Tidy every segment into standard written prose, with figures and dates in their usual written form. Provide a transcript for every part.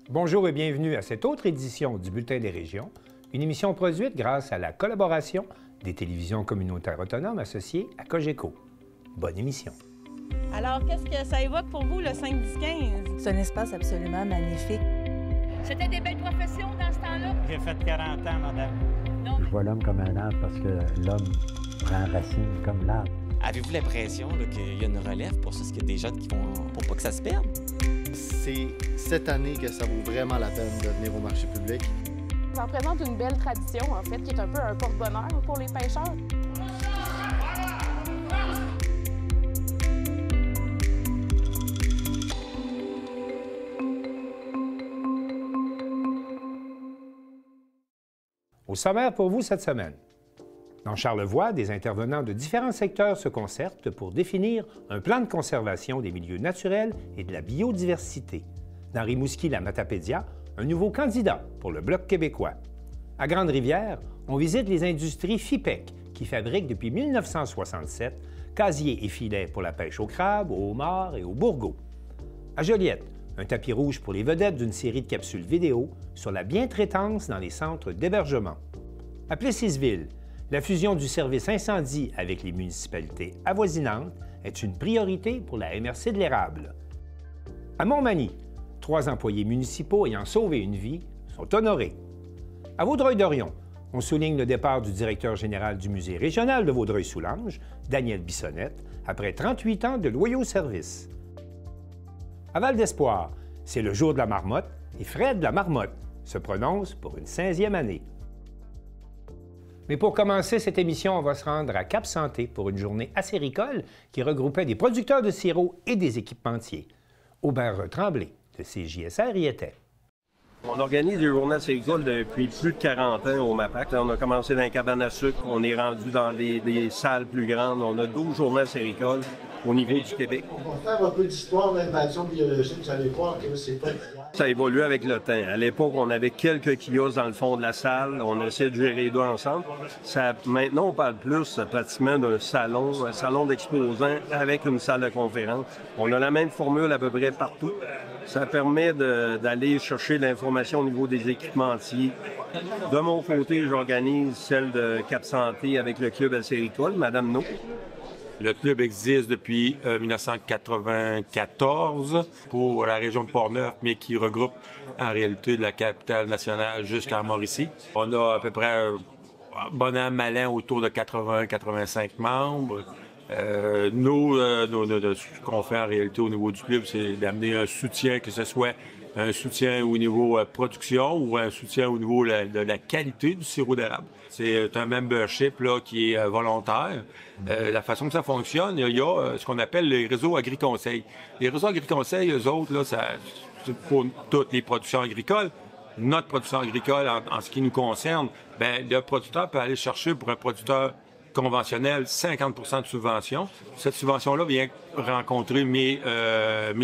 Bonjour et bienvenue à cette autre édition du Bulletin des régions, une émission produite grâce à la collaboration des télévisions communautaires autonomes associées à Cogeco. Bonne émission. Alors, qu'est-ce que ça évoque pour vous, le 5-10-15? C'est un espace absolument magnifique. C'était des belles professions dans ce temps-là? J'ai fait 40 ans, madame. Non. Je vois l'homme comme un arbre parce que l'homme prend racine comme l'arbre. Avez-vous l'impression qu'il y a une relève pour ça? Est-ce qu'il y a des jeunes qui vont... pour pas que ça se perde? C'est cette année que ça vaut vraiment la peine de venir au marché public. Ça représente une belle tradition, en fait, qui est un peu un porte-bonheur pour les pêcheurs. Au sommaire pour vous cette semaine. Dans Charlevoix, des intervenants de différents secteurs se concertent pour définir un plan de conservation des milieux naturels et de la biodiversité. Dans Rimouski, la Matapédia, un nouveau candidat pour le Bloc québécois. À Grande-Rivière, on visite les industries FIPEC qui fabriquent depuis 1967 casiers et filets pour la pêche au crabe, au homard et au bourgeot. À Joliette, un tapis rouge pour les vedettes d'une série de capsules vidéo sur la bientraitance dans les centres d'hébergement. À Plessisville, la fusion du service incendie avec les municipalités avoisinantes est une priorité pour la MRC de l'Érable. À Montmagny, 3 employés municipaux ayant sauvé une vie sont honorés. À Vaudreuil-Dorion, on souligne le départ du directeur général du Musée régional de Vaudreuil-Soulanges, Daniel Bissonnette, après 38 ans de loyaux services. À Val-d'Espoir, c'est le jour de la marmotte et Fred la marmotte se prononce pour une 5e année. Mais pour commencer cette émission, on va se rendre à Cap-Santé pour une journée acéricole qui regroupait des producteurs de sirop et des équipementiers. Aubert Tremblay de CJSR y était. On organise des journées acéricoles depuis plus de 40 ans au MAPAC. On a commencé dans les cabanes à sucre, on est rendu dans des salles plus grandes. On a 12 journées acéricoles au niveau du Québec. On va faire un peu d'histoire d'invasion biologique. Vous allez voir que c'est pas... Ça a évolué avec le temps. À l'époque, on avait quelques kiosques dans le fond de la salle. On essayait de gérer les deux ensemble. Maintenant, on parle plus pratiquement d'un salon, un salon d'exposants avec une salle de conférence. On a la même formule à peu près partout. Ça permet d'aller chercher l'information au niveau des équipementiers. De mon côté, j'organise celle de Cap-Santé avec le club acéricole, Madame No. Le club existe depuis 1994 pour la région de Portneuf, mais qui regroupe en réalité de la capitale nationale jusqu'à Mauricie. On a à peu près, bon an, mal an, autour de 80-85 membres. Ce qu'on fait en réalité au niveau du club, c'est d'amener un soutien, que ce soit un soutien au niveau production ou un soutien au niveau de la qualité du sirop d'érable. C'est un membership là, qui est volontaire. La façon que ça fonctionne, il y a ce qu'on appelle les réseaux agri-conseils. Les réseaux agri-conseils, eux autres, là, c'est pour toutes les productions agricoles. Notre production agricole, en ce qui nous concerne, le producteur peut aller chercher pour un producteur conventionnel 50% de subvention. Cette subvention-là vient rencontrer mes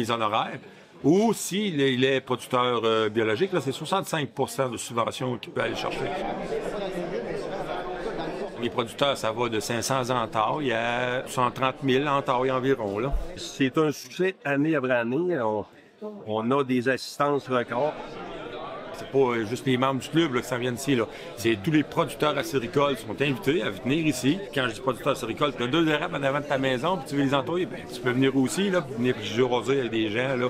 honoraires. Ou s'il est producteur biologique, là, c'est 65% de subvention qu'il peut aller chercher. Les producteurs, ça va de 500 entailles à 130 000 entailles environ. Là. C'est un succès année après année. On a des assistances records. C'est pas juste les membres du club là, qui s'en viennent ici. Là. C'est tous les producteurs acéricoles sont invités à venir ici. Quand je dis producteurs acéricoles, tu as 2 érables en avant de ta maison, puis tu veux les entailler, tu peux venir aussi, là, puis venir jaser avec des gens. Là.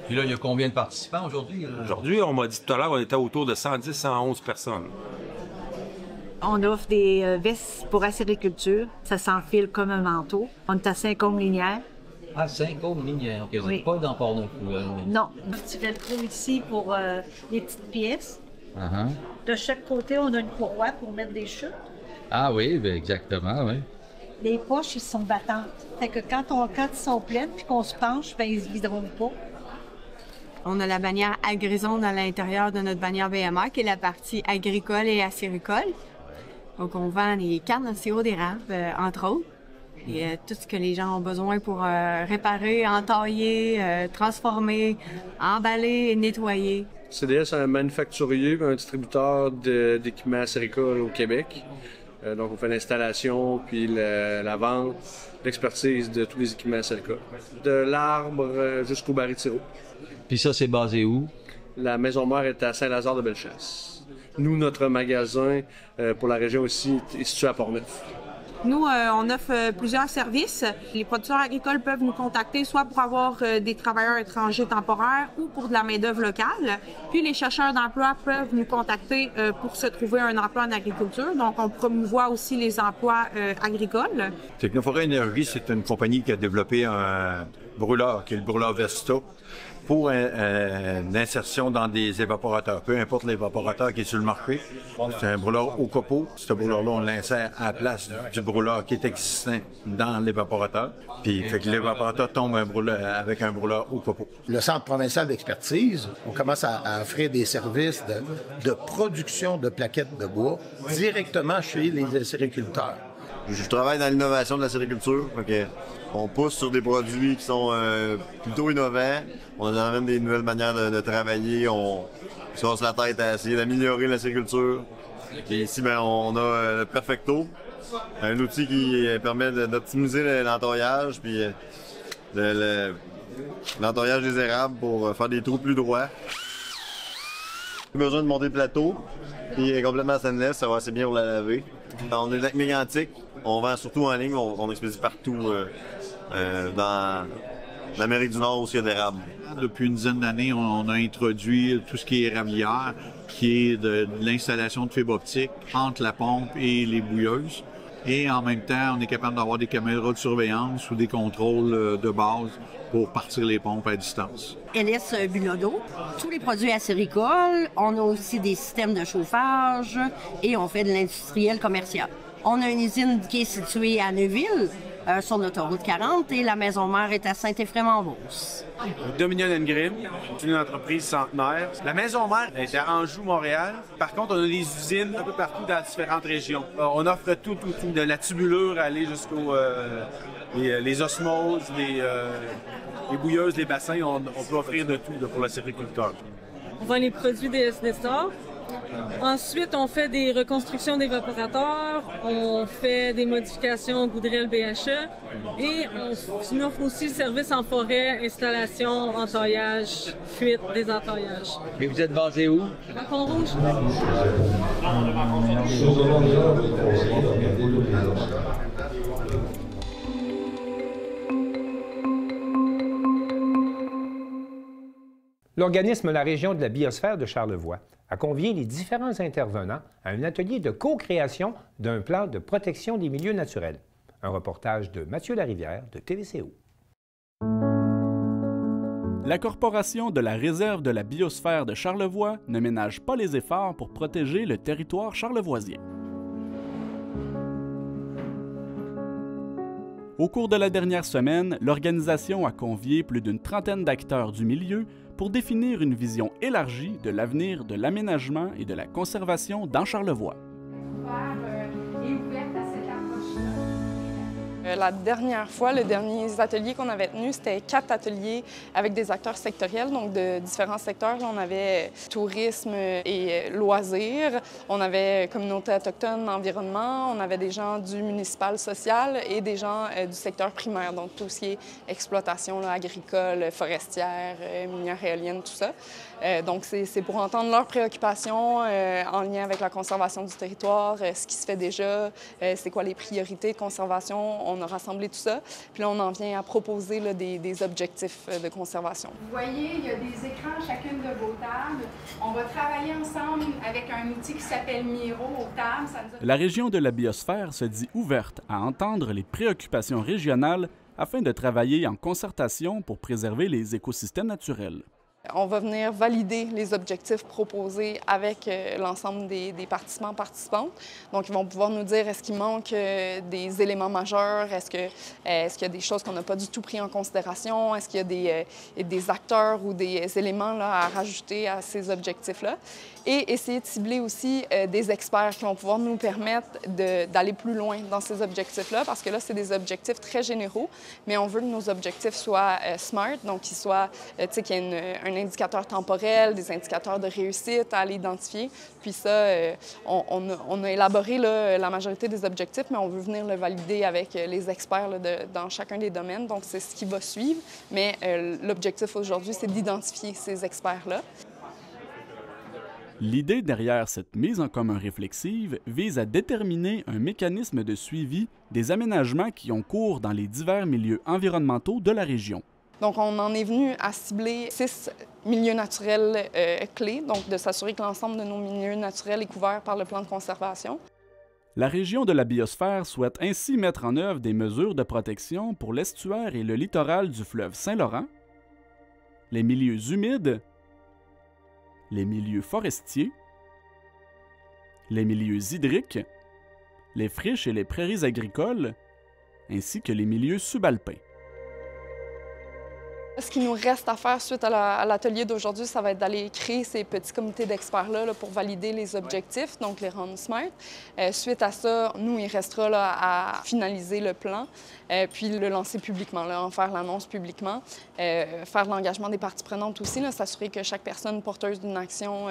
Puis là, il y a combien de participants aujourd'hui? Aujourd'hui, on m'a dit tout à l'heure, on était autour de 110-111 personnes. On offre des vestes pour acériculture. Ça s'enfile comme un manteau. On est à Saint-Côme-Linière. Ah, Saint-Côme-Linière. OK, vous n'êtes pas dans Port-Neuf? Non. Tu velcro ici pour les petites pièces. De chaque côté, on a une courroie pour mettre des chutes. Ah oui, exactement, oui. Les poches, ils sont battantes. Fait que quand ils sont pleines puis qu'on se penche, ils se videront pas. On a la bannière Agrizone à l'intérieur de notre bannière BMA, qui est la partie agricole et acéricole. Donc, on vend les cannes de sirop d'érable, entre autres. Et tout ce que les gens ont besoin pour réparer, entailler, transformer, emballer et nettoyer. CDS, c'est un manufacturier, un distributeur d'équipements acéricoles au Québec. Donc, on fait l'installation, puis la vente, l'expertise de tous les équipements acéricoles. De l'arbre jusqu'au baril de sirop. Puis ça, c'est basé où? La maison mère est à Saint-Lazare-de-Bellechasse. Nous, notre magasin pour la région aussi est situé à Portneuf. Nous, on offre plusieurs services. Les producteurs agricoles peuvent nous contacter soit pour avoir des travailleurs étrangers temporaires ou pour de la main-d'œuvre locale. Puis les chercheurs d'emploi peuvent nous contacter pour se trouver un emploi en agriculture. Donc, on promouvoit aussi les emplois agricoles. Technoforêt Énergie, c'est une compagnie qui a développé un brûleur, qui est le brûleur Vesta, pour une insertion dans des évaporateurs, peu importe l'évaporateur qui est sur le marché. C'est un brûleur au copeaux. Ce brûleur-là, on l'insère à la place du brûleur qui est existant dans l'évaporateur. Puis, fait que l'évaporateur tombe avec un brûleur au copeaux. Le Centre provincial d'expertise, on commence à offrir des services de production de plaquettes de bois directement chez les sériculteurs. Je travaille dans l'innovation de la sériculture. On pousse sur des produits qui sont plutôt innovants. On amène des nouvelles manières de travailler. On se casse la tête à essayer d'améliorer la sériculture. Et ici, on a le Perfecto, un outil qui permet d'optimiser l'entoyage puis l'entoyage des érables pour faire des trous plus droits. Besoin de monter le plateau, puis complètement stainless, ça va assez bien pour la laver. On est lac mégantique, on vend surtout en ligne, on expédie partout dans l'Amérique du Nord aussi, il y a d'érable. Depuis une dizaine d'années, on a introduit tout ce qui est érablière, qui est de l'installation de fibres optiques entre la pompe et les bouilleuses. Et en même temps, on est capable d'avoir des caméras de surveillance ou des contrôles de base pour partir les pompes à distance. LS Bulodo, tous les produits acéricoles, on a aussi des systèmes de chauffage et on fait de l'industriel commercial. On a une usine qui est située à Neuville, sur l'autoroute 40, et la maison mère est à Saint-Éphrem-en-Beauce. Dominion Engrim, c'est une entreprise centenaire. La maison mère est à Anjou, Montréal. Par contre, on a des usines un peu partout dans différentes régions. On offre tout, de la tubulure à aller jusqu'aux les osmoses, les bouilleuses, les bassins. On peut offrir de tout pour le sériculteur. On vend les produits des SDSA. Ensuite, on fait des reconstructions d'évaporateurs, on fait des modifications Goudrel BHE et on offre aussi le service en forêt, installation, entoyage, fuite, désenteuillage. Mais vous êtes basé où? À Pont-Rouge. L'organisme La Région de la biosphère de Charlevoix a convié les différents intervenants à un atelier de co-création d'un plan de protection des milieux naturels. Un reportage de Mathieu Larivière de TVCO. La Corporation de la Réserve de la biosphère de Charlevoix ne ménage pas les efforts pour protéger le territoire charlevoisien. Au cours de la dernière semaine, l'organisation a convié plus d'une trentaine d'acteurs du milieu pour définir une vision élargie de l'avenir de l'aménagement et de la conservation dans Charlevoix. La dernière fois, le dernier atelier qu'on avait tenu, c'était 4 ateliers avec des acteurs sectoriels, donc de différents secteurs. Là, on avait tourisme et loisirs, on avait communauté autochtone, environnement, on avait des gens du municipal social et des gens du secteur primaire, donc tout ce qui est exploitation là, agricole, forestière, minière éolienne, tout ça. Donc, c'est pour entendre leurs préoccupations en lien avec la conservation du territoire, ce qui se fait déjà, c'est quoi les priorités de conservation. On a rassemblé tout ça, puis là, on en vient à proposer là, des objectifs de conservation. Vous voyez, il y a des écrans à chacune de vos tables. On va travailler ensemble avec un outil qui s'appelle Miro aux tables. La région de la biosphère se dit ouverte à entendre les préoccupations régionales afin de travailler en concertation pour préserver les écosystèmes naturels. On va venir valider les objectifs proposés avec l'ensemble des participantes. Donc, ils vont pouvoir nous dire est-ce qu'il manque des éléments majeurs, est-ce qu'il y a des choses qu'on n'a pas du tout pris en considération, est-ce qu'il y a des acteurs ou des éléments là, à rajouter à ces objectifs-là. Et essayer de cibler aussi des experts qui vont pouvoir nous permettre d'aller plus loin dans ces objectifs-là, parce que là, c'est des objectifs très généraux, mais on veut que nos objectifs soient SMART, donc qu'ils soient, qu'il y ait un indicateur temporel, des indicateurs de réussite à aller identifier. Puis ça, on a élaboré là, la majorité des objectifs, mais on veut venir le valider avec les experts là, dans chacun des domaines. Donc, c'est ce qui va suivre. Mais l'objectif aujourd'hui, c'est d'identifier ces experts-là. L'idée derrière cette mise en commun réflexive vise à déterminer un mécanisme de suivi des aménagements qui ont cours dans les divers milieux environnementaux de la région. Donc, on en est venu à cibler 6 milieux naturels clés, donc de s'assurer que l'ensemble de nos milieux naturels est couvert par le plan de conservation. La région de la biosphère souhaite ainsi mettre en œuvre des mesures de protection pour l'estuaire et le littoral du fleuve Saint-Laurent, les milieux humides, les milieux forestiers, les milieux hydriques, les friches et les prairies agricoles, ainsi que les milieux subalpins. Ce qui nous reste à faire suite à l'atelier d'aujourd'hui, ça va être d'aller créer ces petits comités d'experts-là pour valider les objectifs, donc les rendre smart. Suite à ça, nous, il restera là, à finaliser le plan, puis le lancer publiquement, là, en faire l'annonce publiquement, faire l'engagement des parties prenantes aussi, s'assurer que chaque personne porteuse d'une action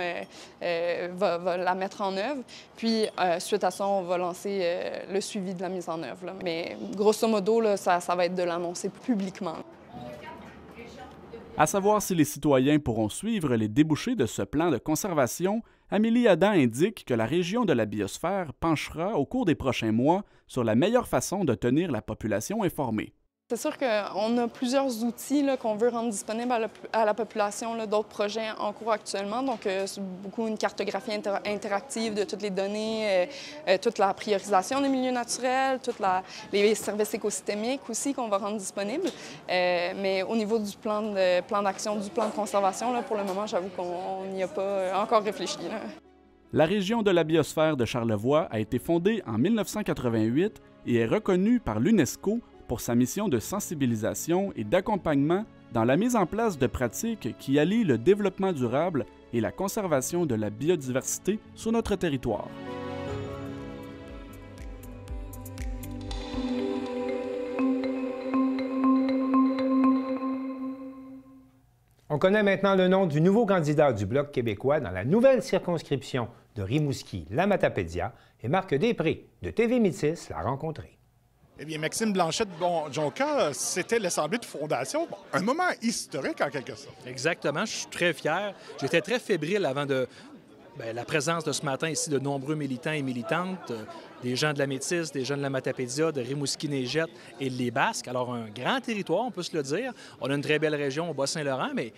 va la mettre en œuvre. Puis, suite à ça, on va lancer le suivi de la mise en œuvre. Là. Mais grosso modo, là, ça va être de l'annoncer publiquement. À savoir si les citoyens pourront suivre les débouchés de ce plan de conservation, Amélie Adam indique que la région de la biosphère penchera au cours des prochains mois sur la meilleure façon de tenir la population informée. C'est sûr qu'on a plusieurs outils qu'on veut rendre disponibles à la population, d'autres projets en cours actuellement. Donc, c'est beaucoup une cartographie interactive de toutes les données, toute la priorisation des milieux naturels, les services écosystémiques aussi qu'on va rendre disponibles. Mais au niveau du plan d'action, du plan de conservation, pour le moment, j'avoue qu'on n'y a pas encore réfléchi. Là. La région de la biosphère de Charlevoix a été fondée en 1988 et est reconnue par l'UNESCO pour sa mission de sensibilisation et d'accompagnement dans la mise en place de pratiques qui allient le développement durable et la conservation de la biodiversité sur notre territoire. On connaît maintenant le nom du nouveau candidat du Bloc québécois dans la nouvelle circonscription de Rimouski-la-Matapédia et Marc Després de TV Métis l'a rencontré. Eh bien, Maxime Blanchette-Jonca, c'était l'Assemblée de fondation. Bon, un moment historique, en quelque sorte. Exactement. Je suis très fier. J'étais très fébrile avant la présence de ce matin ici de nombreux militants et militantes, des gens de la Métis, des gens de la Matapédia, de Rimouski-Neigette et les Basques. Alors, un grand territoire, on peut se le dire. On a une très belle région au Bas-Saint-Laurent, mais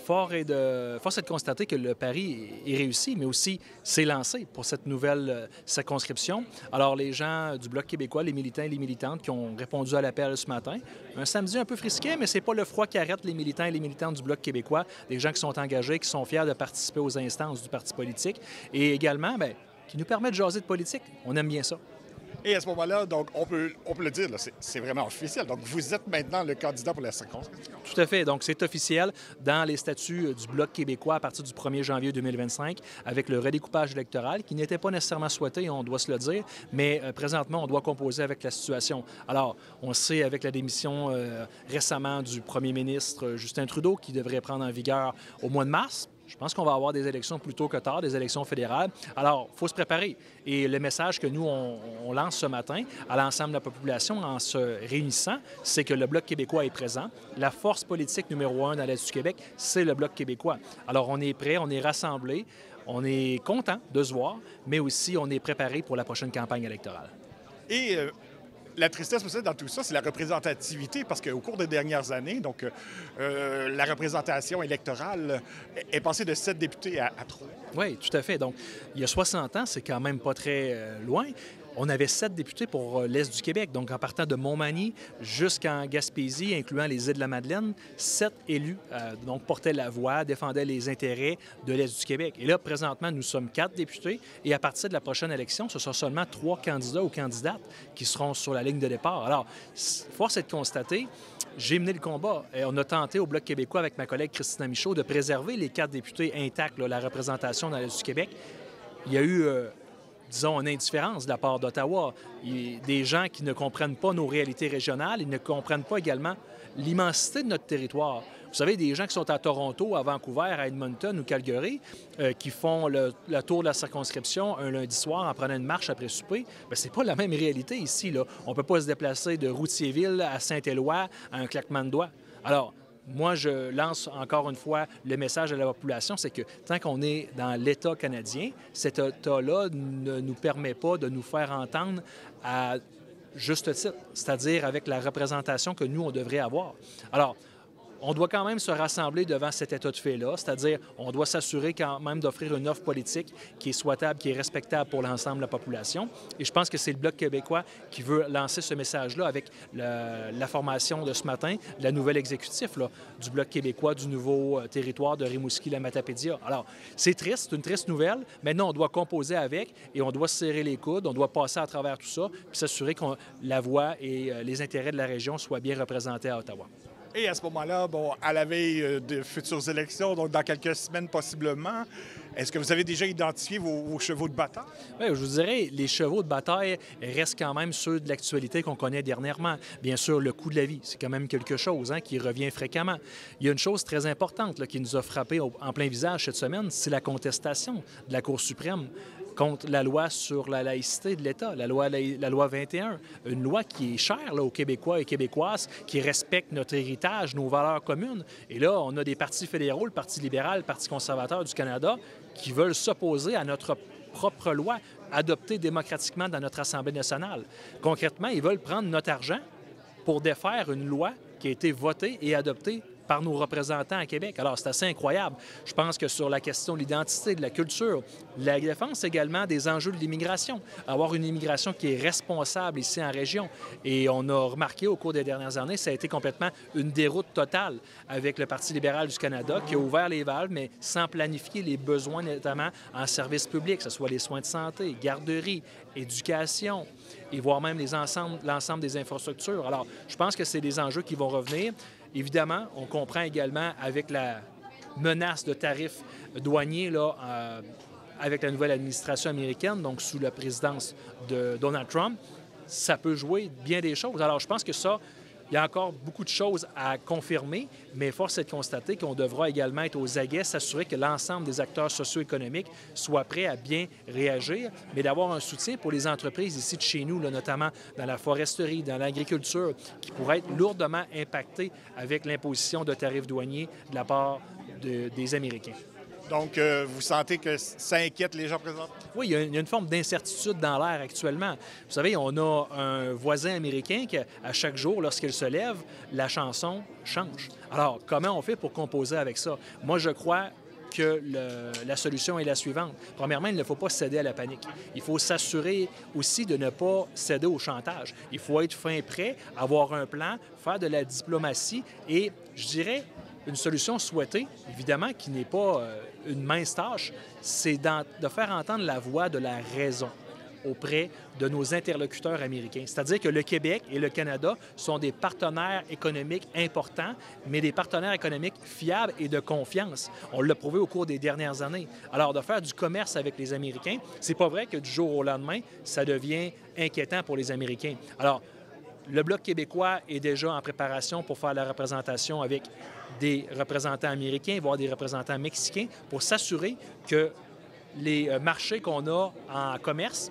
force est de constater que le pari est réussi, mais aussi s'est lancé pour cette nouvelle circonscription. Alors, les gens du Bloc québécois, les militants et les militantes qui ont répondu à l'appel ce matin, un samedi un peu frisquet, mais c'est pas le froid qui arrête les militants et les militantes du Bloc québécois, des gens qui sont engagés, qui sont fiers de participer aux instances du parti politique et également, qui nous permettent de jaser de politique. On aime bien ça. Et à ce moment-là, donc, on peut le dire, c'est vraiment officiel. Donc, vous êtes maintenant le candidat pour la circonscription. Tout à fait. Donc, c'est officiel dans les statuts du Bloc québécois à partir du 1er janvier 2025 avec le redécoupage électoral qui n'était pas nécessairement souhaité, on doit se le dire, mais présentement, on doit composer avec la situation. Alors, on sait avec la démission récemment du premier ministre Justin Trudeau qui devrait prendre en vigueur au mois de mars. Je pense qu'on va avoir des élections plus tôt que tard, des élections fédérales. Alors, il faut se préparer. Et le message que nous, on lance ce matin à l'ensemble de la population en se réunissant, c'est que le Bloc québécois est présent. La force politique numéro 1 dans l'Est du Québec, c'est le Bloc québécois. Alors, on est prêt, on est rassemblés, on est content de se voir, mais aussi on est préparé pour la prochaine campagne électorale. Et la tristesse aussi dans tout ça, c'est la représentativité, parce qu'au cours des dernières années, donc, la représentation électorale est passée de 7 députés à 3. Oui, tout à fait. Donc, il y a 60 ans, c'est quand même pas très loin. On avait 7 députés pour l'Est du Québec. Donc, en partant de Montmagny jusqu'en Gaspésie, incluant les Îles-de-la-Madeleine, 7 élus donc portaient la voix, défendaient les intérêts de l'Est du Québec. Et là, présentement, nous sommes 4 députés. Et à partir de la prochaine élection, ce sera seulement 3 candidats ou candidates qui seront sur la ligne de départ. Alors, force est de constater, j'ai mené le combat. Et on a tenté au Bloc québécois avec ma collègue Christina Michaud de préserver les 4 députés intacts, la représentation dans l'Est du Québec. Il y a eu disons, une indifférence de la part d'Ottawa. Des gens qui ne comprennent pas nos réalités régionales, ils ne comprennent pas également l'immensité de notre territoire. Vous savez, des gens qui sont à Toronto, à Vancouver, à Edmonton ou Calgary, qui font le tour de la circonscription un lundi soir en prenant une marche après souper, bien, c'est pas la même réalité ici, là. On ne peut pas se déplacer de Routierville à Saint-Éloi à un claquement de doigts. Alors, moi, je lance encore une fois le message à la population, c'est que tant qu'on est dans l'État canadien, cet État-là ne nous permet pas de nous faire entendre à juste titre, c'est-à-dire avec la représentation que nous, on devrait avoir. Alors, on doit quand même se rassembler devant cet état de fait-là, c'est-à-dire on doit s'assurer quand même d'offrir une offre politique qui est souhaitable, qui est respectable pour l'ensemble de la population. Et je pense que c'est le Bloc québécois qui veut lancer ce message-là avec la formation de ce matin, la nouvelle exécutif là, du Bloc québécois, du nouveau territoire de Rimouski-la-Matapédia. Alors, c'est triste, c'est une triste nouvelle. Maintenant, on doit composer avec et on doit se serrer les coudes, on doit passer à travers tout ça, puis s'assurer que la voix et les intérêts de la région soient bien représentés à Ottawa. Et à ce moment-là, bon, à la veille de futures élections, donc dans quelques semaines possiblement, est-ce que vous avez déjà identifié vos chevaux de bataille? Oui, je vous dirais, les chevaux de bataille restent quand même ceux de l'actualité qu'on connaît dernièrement. Bien sûr, le coût de la vie, c'est quand même quelque chose qui revient fréquemment. Il y a une chose très importante là, qui nous a frappé en plein visage cette semaine, c'est la contestation de la Cour suprême contre la loi sur la laïcité de l'État, la loi 21, une loi qui est chère là, aux Québécois et Québécoises, qui respecte notre héritage, nos valeurs communes. Et là, on a des partis fédéraux, le Parti libéral, le Parti conservateur du Canada, qui veulent s'opposer à notre propre loi adoptée démocratiquement dans notre Assemblée nationale. Concrètement, ils veulent prendre notre argent pour défaire une loi qui a été votée et adoptée par nos représentants à Québec. Alors, c'est assez incroyable. Je pense que sur la question de l'identité, de la culture, la défense également des enjeux de l'immigration, avoir une immigration qui est responsable ici en région. Et on a remarqué au cours des dernières années, ça a été complètement une déroute totale avec le Parti libéral du Canada qui a ouvert les valves, mais sans planifier les besoins, notamment en services publics, que ce soit les soins de santé, garderie, éducation, et voire même l'ensemble des infrastructures. Alors, je pense que c'est des enjeux qui vont revenir. Évidemment, on comprend également avec la menace de tarifs douaniers là, avec la nouvelle administration américaine, donc sous la présidence de Donald Trump, ça peut jouer bien des choses. Alors, je pense que ça, il y a encore beaucoup de choses à confirmer, mais force est de constater qu'on devra également être aux aguets, s'assurer que l'ensemble des acteurs socio-économiques soient prêts à bien réagir, mais d'avoir un soutien pour les entreprises ici de chez nous, là, notamment dans la foresterie, dans l'agriculture, qui pourraient être lourdement impactées avec l'imposition de tarifs douaniers de la part des Américains. Donc, vous sentez que ça inquiète les gens présents? Oui, il y a une forme d'incertitude dans l'air actuellement. Vous savez, on a un voisin américain qui, à chaque jour, lorsqu'il se lève, la chanson change. Alors, comment on fait pour composer avec ça? Moi, je crois que la solution est la suivante. Premièrement, il ne faut pas céder à la panique. Il faut s'assurer aussi de ne pas céder au chantage. Il faut être fin prêt, avoir un plan, faire de la diplomatie et, je dirais, une solution souhaitée, évidemment, qui n'est pas une mince tâche, c'est de faire entendre la voix de la raison auprès de nos interlocuteurs américains. C'est-à-dire que le Québec et le Canada sont des partenaires économiques importants, mais des partenaires économiques fiables et de confiance. On l'a prouvé au cours des dernières années. Alors, de faire du commerce avec les Américains, c'est pas vrai que du jour au lendemain, ça devient inquiétant pour les Américains. Alors, le Bloc québécois est déjà en préparation pour faire la représentation avec des représentants américains, voire des représentants mexicains, pour s'assurer que les marchés qu'on a en commerce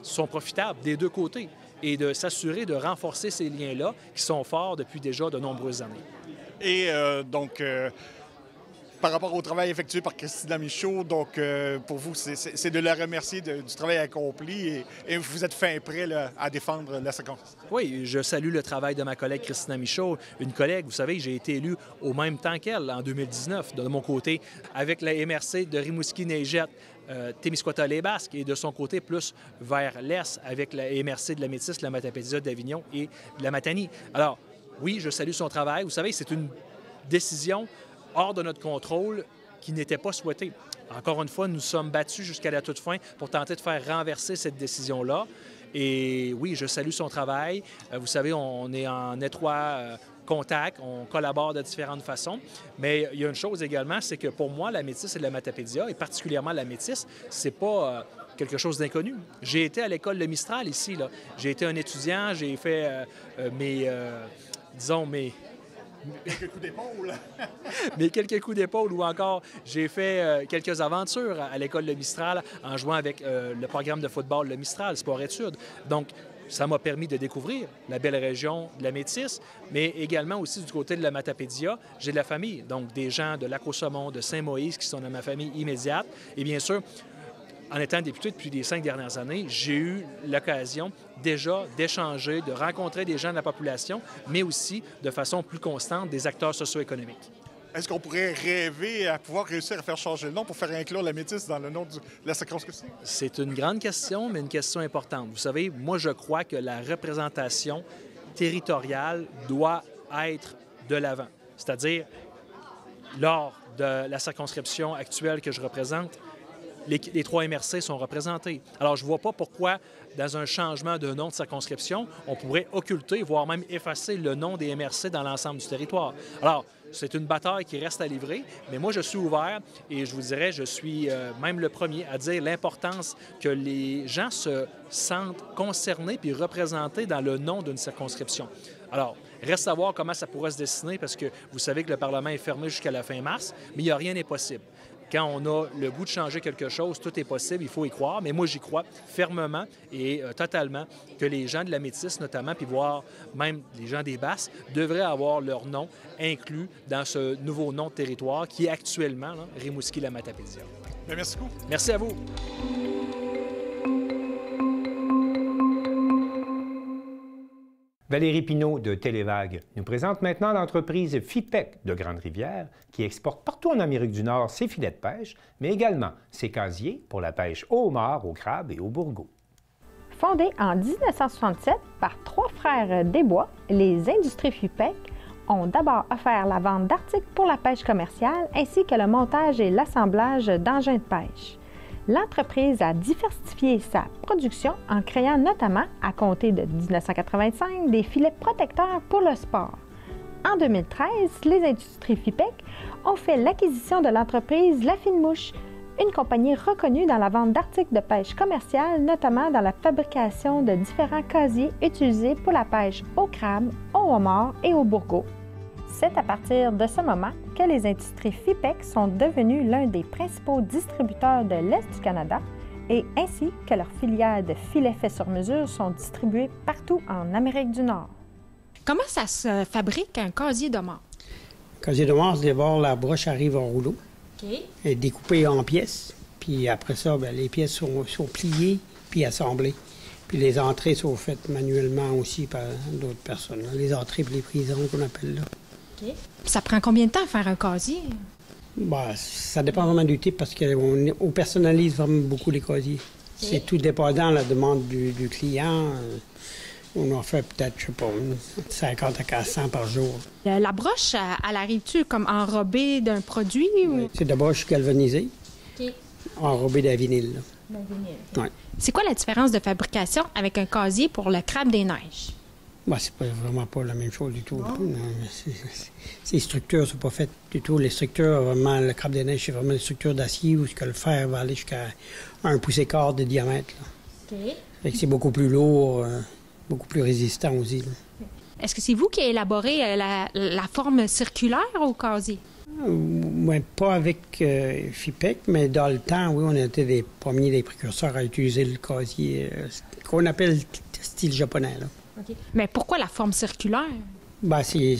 sont profitables des deux côtés et de s'assurer de renforcer ces liens-là qui sont forts depuis déjà de nombreuses années. Et donc, par rapport au travail effectué par Christina Michaud, donc pour vous, c'est de la remercier du travail accompli et vous êtes fin prêt là, à défendre la séquence. Oui, je salue le travail de ma collègue Christina Michaud, une collègue, vous savez, j'ai été élu au même temps qu'elle en 2019, de mon côté, avec la MRC de Rimouski-Neigette, Témiscouata-les-Basques et de son côté plus vers l'est avec la MRC de la Métis, de la Matapédia, d'Avignon et de la Matanie. Alors, oui, je salue son travail. Vous savez, c'est une décision hors de notre contrôle qui n'était pas souhaitée. Encore une fois, nous sommes battus jusqu'à la toute fin pour tenter de faire renverser cette décision-là. Et oui, je salue son travail. Vous savez, on est en étroit contact, on collabore de différentes façons. Mais il y a une chose également, c'est que pour moi, la Métis et la Matapédia, et particulièrement la Métis, c'est pas quelque chose d'inconnu. J'ai été à l'école de Mistral ici, là. J'ai été un étudiant, j'ai fait mes quelques coups d'épaule. Mais quelques coups d'épaule ou encore, j'ai fait quelques aventures à l'école de Mistral en jouant avec le programme de football Le Mistral, sport-études. Donc, ça m'a permis de découvrir la belle région de la Métis, mais également aussi du côté de la Matapédia, j'ai de la famille, donc des gens de Lac-au-Saumon, de Saint-Moïse qui sont dans ma famille immédiate. Et bien sûr, en étant député depuis les 5 dernières années, j'ai eu l'occasion déjà d'échanger, de rencontrer des gens de la population, mais aussi de façon plus constante des acteurs socio-économiques. Est-ce qu'on pourrait rêver à pouvoir réussir à faire changer le nom pour faire inclure la Métis dans le nom de la circonscription? C'est une grande question, mais une question importante. Vous savez, moi, je crois que la représentation territoriale doit être de l'avant. C'est-à-dire, lors de la circonscription actuelle que je représente, les 3 MRC sont représentés. Alors, je ne vois pas pourquoi, dans un changement de nom de circonscription, on pourrait occulter, voire même effacer le nom des MRC dans l'ensemble du territoire. Alors, c'est une bataille qui reste à livrer, mais moi, je suis ouvert et je vous dirais, je suis même le premier à dire l'importance que les gens se sentent concernés puis représentés dans le nom d'une circonscription. Alors, reste à voir comment ça pourrait se dessiner parce que vous savez que le Parlement est fermé jusqu'à la fin mars, mais rien n'est possible. Quand on a le goût de changer quelque chose, tout est possible, il faut y croire. Mais moi, j'y crois fermement et totalement que les gens de la Métis, notamment, puis voire même les gens des Basses, devraient avoir leur nom inclus dans ce nouveau nom de territoire qui est actuellement là, Rimouski-la-Matapédia. Merci beaucoup. Merci à vous. Valérie Pinault de Télévague nous présente maintenant l'entreprise FIPEC de Grande-Rivière qui exporte partout en Amérique du Nord ses filets de pêche, mais également ses casiers pour la pêche au homard, au crabe et au bourgeot. Fondée en 1967 par 3 frères Desbois, les industries FIPEC ont d'abord offert la vente d'articles pour la pêche commerciale ainsi que le montage et l'assemblage d'engins de pêche. L'entreprise a diversifié sa production en créant notamment, à compter de 1985, des filets protecteurs pour le sport. En 2013, les industries FIPEC ont fait l'acquisition de l'entreprise La Fine Mouche, une compagnie reconnue dans la vente d'articles de pêche commerciale, notamment dans la fabrication de différents casiers utilisés pour la pêche au crabe, au homard et au bourgeot. C'est à partir de ce moment que les industries FIPEC sont devenues l'un des principaux distributeurs de l'Est du Canada et ainsi que leurs filières de filets faits sur mesure sont distribuées partout en Amérique du Nord. Comment ça se fabrique un casier de homard? Le casier de homard, d'abord, la broche arrive en rouleau. Okay. Elle est découpée en pièces. Puis après ça, bien, les pièces sont pliées puis assemblées. Puis les entrées sont faites manuellement aussi par d'autres personnes. Là. Les entrées et les prisons qu'on appelle là. Okay. Ça prend combien de temps à faire un casier? Ben, ça dépend vraiment du type parce qu'on personnalise vraiment beaucoup les casiers. Okay. C'est tout dépendant de la demande du client. On en fait peut-être, je sais pas, 50 à 400 par jour. La broche, elle arrive-tu comme enrobée d'un produit? Ou... C'est de la broche galvanisée, okay. Enrobée de la vinyle. La vinyle. Okay. Ouais. C'est quoi la différence de fabrication avec un casier pour le crabe des neiges? Ben, c'est vraiment pas la même chose du tout. Ces structures ne sont pas faites du tout. Les structures, vraiment, le crabe des neiges, c'est vraiment des structures d'acier où le fer va aller jusqu'à 1,4 pouce de diamètre. Okay. C'est beaucoup plus lourd, beaucoup plus résistant aussi. Là. Est-ce que c'est vous qui élaborez la forme circulaire au casier? Ouais, pas avec FIPEC, mais dans le temps, oui, on était des premiers des précurseurs à utiliser le casier qu'on appelle style japonais. Là. Okay. Mais pourquoi la forme circulaire? Ben, c'est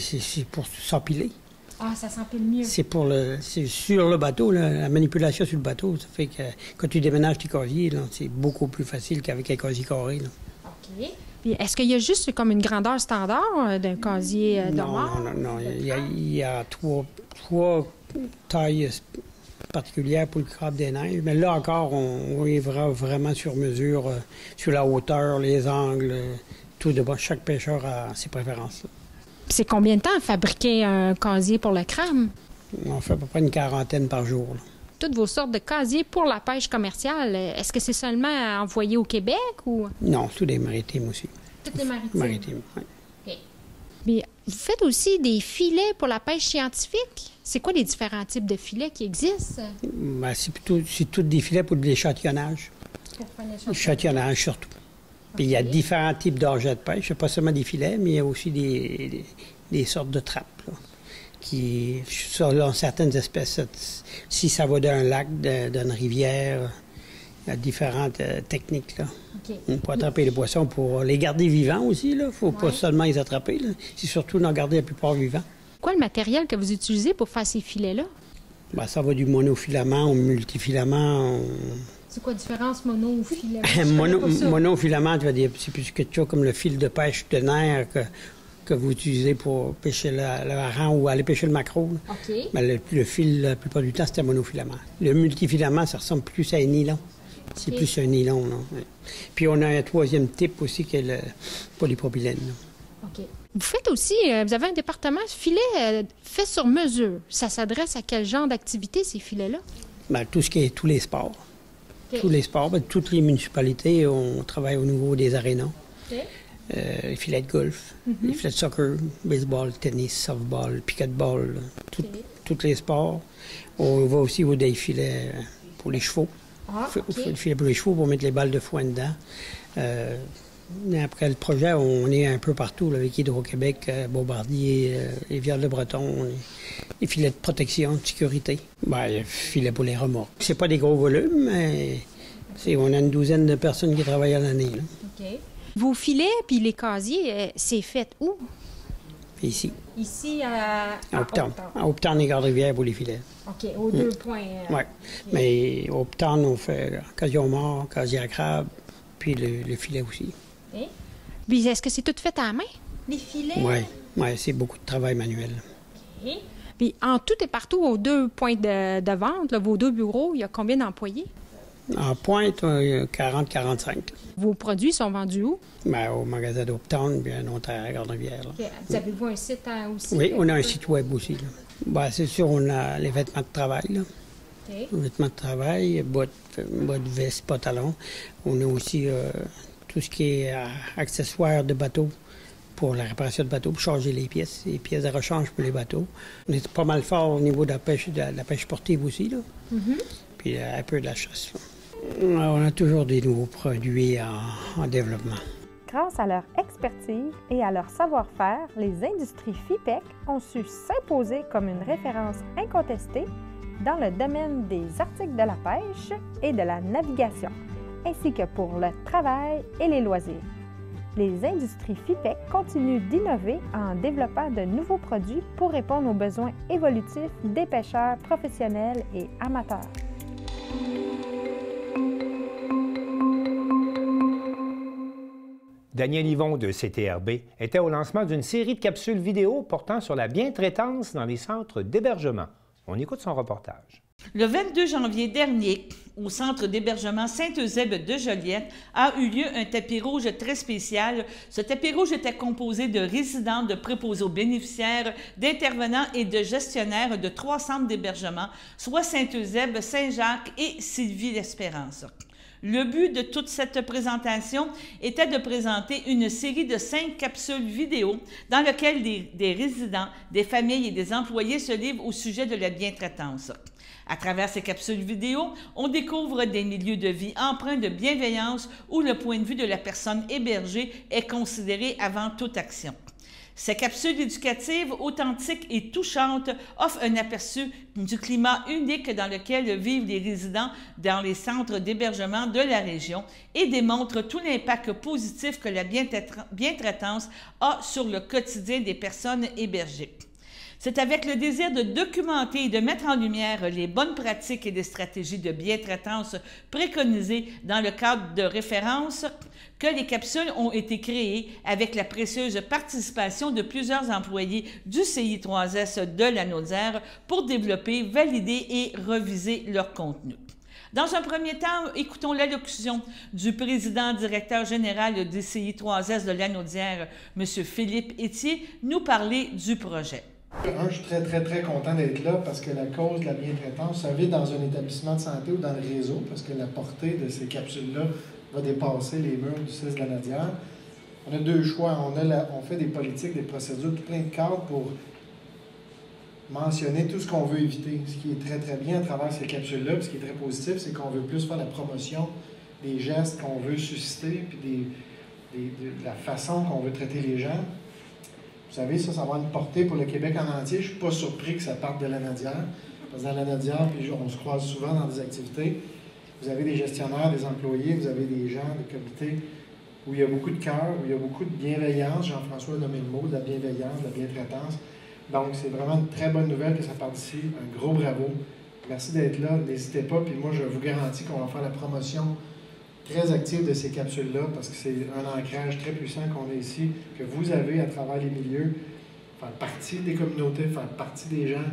pour s'empiler. Ah, ça s'empile mieux. C'est sur le bateau, là, la manipulation sur le bateau. Ça fait que quand tu déménages tes casiers, c'est beaucoup plus facile qu'avec un casier carré. Là. OK. Puis est-ce qu'il y a juste comme une grandeur standard d'un casier d'homard? Non. Il y a trois tailles particulière pour le crabe des neiges. Mais là encore, on est vraiment sur mesure, sur la hauteur, les angles, tout de bas. Chaque pêcheur a ses préférences. C'est combien de temps à fabriquer un casier pour le crabe? On fait à peu près une 40 par jour. Là. Toutes vos sortes de casiers pour la pêche commerciale, est-ce que c'est seulement envoyé au Québec ou? Non, tous des maritimes aussi. Toutes les maritimes? Maritimes, oui. OK. Puis, vous faites aussi des filets pour la pêche scientifique? C'est quoi les différents types de filets qui existent? Ben, c'est tous des filets pour l'échantillonnage. Pour faire l'échantillonnage surtout. Puis il y a différents types d'engins de pêche. Pas seulement des filets, mais il y a aussi des sortes de trappes. Là, qui, selon certaines espèces, si ça va d'un lac, d'une rivière, Il y a différentes techniques, là. OK. Pour attraper les poissons, pour les garder vivants aussi, là. Faut pas seulement les attraper, là. C'est surtout d'en garder la plupart vivants. Quoi le matériel que vous utilisez pour faire ces filets-là? Ben, ça va du monofilament au multifilament. C'est quoi la différence mono ou filet? Monofilament, c'est plus quelque chose comme le fil de pêche de nerf que vous utilisez pour pêcher le hareng ou aller pêcher le maquereau. OK. Ben, le fil, la plupart du temps, c'était monofilament. Le multifilament, ça ressemble plus à un nylon. C'est plus un nylon, là. Puis on a un troisième type aussi, qui est le polypropylène, là. OK. Vous faites aussi, vous avez un département filet fait sur mesure. Ça s'adresse à quel genre d'activité, ces filets-là? Ben, tout ce qui est tous les sports. OK. Tous les sports. Ben, toutes les municipalités, on travaille au niveau des arénas. OK. Les filets de golf, les filets de soccer, baseball, tennis, softball, pickleball, tous les sports. On va aussi au des filets pour les chevaux. Ah, Le filet pour les chevaux pour mettre les balles de foin dedans. Après le projet, on est un peu partout là, avec Hydro-Québec, Bombardier, les Rivières-de-Breton, les filets de protection, de sécurité. Ben, les filets pour les remorques. C'est pas des gros volumes, mais on a une douzaine de personnes qui travaillent à l'année. OK. Vos filets puis les casiers, c'est fait où? Ici. Ici, à Hopeton. À Hopeton et Garde-Rivière pour les filets. OK, aux 2 points. Oui. Mais au Hopeton, on fait casier mort, casier à crabe, puis le filet aussi. OK. Puis est-ce que c'est tout fait à la main, les filets? Oui, c'est beaucoup de travail manuel. OK. Puis en tout et partout, aux 2 points de vente, là, vos 2 bureaux, il y a combien d'employés? En pointe, 40-45. Vos produits sont vendus où? Ben, au magasin d'Hopeton, puis un autre à Garde-Rivière. Okay. Vous avez-vous un site aussi? Oui, on a un site web aussi. Là. Ben, c'est sûr, on a les vêtements de travail. Là. Okay. Les vêtements de travail, bottes, vestes, pantalons. On a aussi tout ce qui est accessoires de bateau pour la réparation de bateaux, pour charger les pièces de rechange pour les bateaux. On est pas mal fort au niveau de la pêche sportive aussi. Là. Mm-hmm. Puis un peu de la chasse. Là. On a toujours des nouveaux produits en développement. Grâce à leur expertise et à leur savoir-faire, les industries FIPEC ont su s'imposer comme une référence incontestée dans le domaine des articles de la pêche et de la navigation, ainsi que pour le travail et les loisirs. Les industries FIPEC continuent d'innover en développant de nouveaux produits pour répondre aux besoins évolutifs des pêcheurs professionnels et amateurs. Daniel Yvon de CTRB était au lancement d'une série de capsules vidéo portant sur la bientraitance dans les centres d'hébergement. On écoute son reportage. Le 22 janvier dernier, au centre d'hébergement Saint-Eusèbe de Joliette, a eu lieu un tapis rouge très spécial. Ce tapis rouge était composé de résidents, de préposés aux bénéficiaires, d'intervenants et de gestionnaires de 3 centres d'hébergement, soit Saint-Eusèbe, Saint-Jacques et Sylvie-l'Espérance. Le but de toute cette présentation était de présenter une série de 5 capsules vidéo dans lesquelles des résidents, des familles et des employés se livrent au sujet de la bientraitance. À travers ces capsules vidéo, on découvre des milieux de vie empreints de bienveillance où le point de vue de la personne hébergée est considéré avant toute action. Ces capsules éducatives, authentiques et touchantes offrent un aperçu du climat unique dans lequel vivent les résidents dans les centres d'hébergement de la région et démontrent tout l'impact positif que la bientraitance a sur le quotidien des personnes hébergées. C'est avec le désir de documenter et de mettre en lumière les bonnes pratiques et les stratégies de bientraitance préconisées dans le cadre de référence que les capsules ont été créées avec la précieuse participation de plusieurs employés du CI3S de Lanaudière pour développer, valider et reviser leur contenu. Dans un premier temps, écoutons l'allocution du président-directeur général du CI3S de Lanaudière, M. Philippe Étier, nous parler du projet. Je suis très content d'être là parce que la cause de la bientraitance, ça vit dans un établissement de santé ou dans le réseau, parce que la portée de ces capsules-là va dépasser les murs du CIS de Lanaudière. On a 2 choix. On fait des politiques, des procédures, tout plein de cadres pour mentionner tout ce qu'on veut éviter. Ce qui est très bien à travers ces capsules-là, puis ce qui est très positif, c'est qu'on veut plus faire la promotion des gestes qu'on veut susciter, puis de la façon qu'on veut traiter les gens. Vous savez, ça va avoir une portée pour le Québec en entier. Je ne suis pas surpris que ça parte de Lanaudière. Parce que dans Lanaudière, puis on se croise souvent dans des activités. Vous avez des gestionnaires, des employés, vous avez des gens, des comités où il y a beaucoup de cœur, où il y a beaucoup de bienveillance. Jean-François a nommé le mot, de la bienveillance, de la bientraitance. Donc, c'est vraiment une très bonne nouvelle que ça parte d'ici. Un gros bravo. Merci d'être là. N'hésitez pas. Puis moi, je vous garantis qu'on va faire la promotion très active de ces capsules-là parce que c'est un ancrage très puissant qu'on a ici, que vous avez à travers les milieux, faire partie des communautés, faire partie des gens,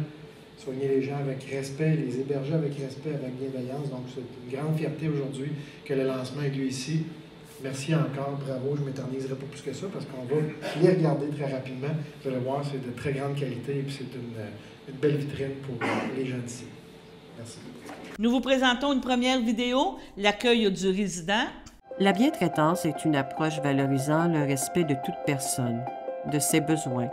soigner les gens avec respect, les héberger avec respect, avec bienveillance. Donc, c'est une grande fierté aujourd'hui que le lancement ait lieu ici. Merci encore, bravo. Je ne m'éterniserai pas plus que ça parce qu'on va les regarder très rapidement. Vous allez voir, c'est de très grande qualité et puis c'est une belle vitrine pour les gens d'ici. Merci. Nous vous présentons une première vidéo, l'accueil du résident. La bientraitance est une approche valorisant le respect de toute personne, de ses besoins,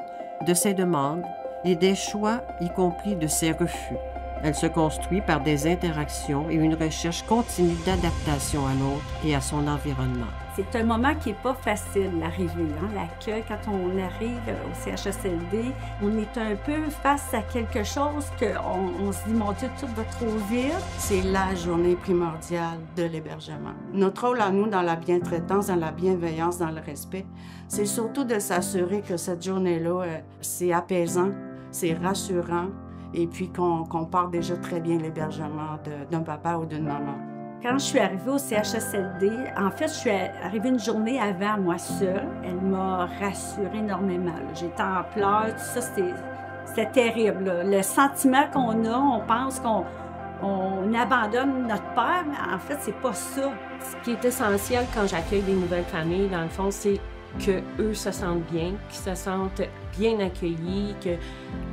de ses demandes et des choix, y compris de ses refus. Elle se construit par des interactions et une recherche continue d'adaptation à l'autre et à son environnement. C'est un moment qui n'est pas facile, l'arrivée, l'accueil. Quand on arrive au CHSLD, on est un peu face à quelque chose qu'on se dit, mon Dieu, tout va trop vite. C'est la journée primordiale de l'hébergement. Notre rôle à nous dans la bientraitance, dans la bienveillance, dans le respect, c'est surtout de s'assurer que cette journée-là, c'est apaisant, c'est rassurant, et puis qu'on part déjà très bien l'hébergement d'un papa ou d'une maman. Quand je suis arrivée au CHSLD, en fait, je suis arrivée une journée avant, moi seule. Elle m'a rassurée énormément. J'étais en pleurs, tout ça, c'était terrible. Là. Le sentiment qu'on a, on pense qu'on abandonne notre père, mais en fait, c'est pas ça. Ce qui est essentiel quand j'accueille des nouvelles familles, dans le fond, c'est qu'eux se sentent bien, qu'ils se sentent bien accueillis, que